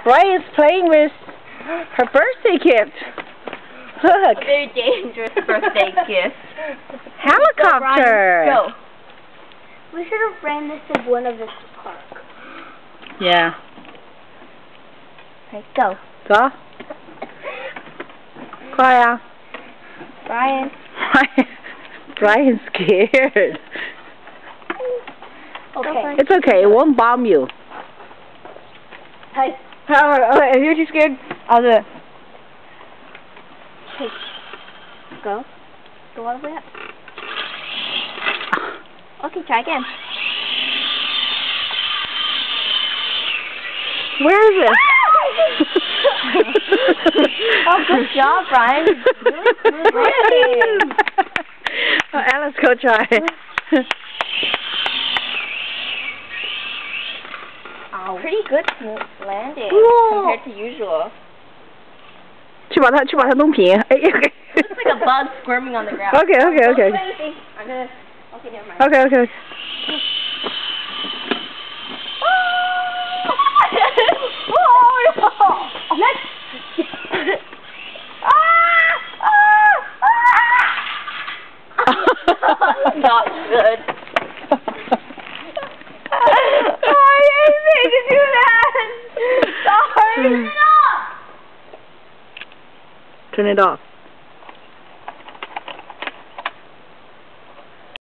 Ryan's playing with her birthday gift. Look. A very dangerous birthday gift. Helicopter. Go. We should have ran this in one of the park. Yeah. Okay, go. 走。快呀。Brian. Brian's scared. Okay. It's okay. It won't bomb you. Hey. Okay, if you're too scared, I'll do it. Okay. Go. Go all the way up. Okay, try again. Where is it? Oh, good job, Brian. Really good. Oh, Alice, go try. Ow. Pretty good landing Whoa. compared to usual. 去把它弄平。哎 It looks like a bug squirming on the ground. Okay. I'm gonna. Okay, never mind. Okay. Not good. Why did you make it do that? Sorry. Turn it off.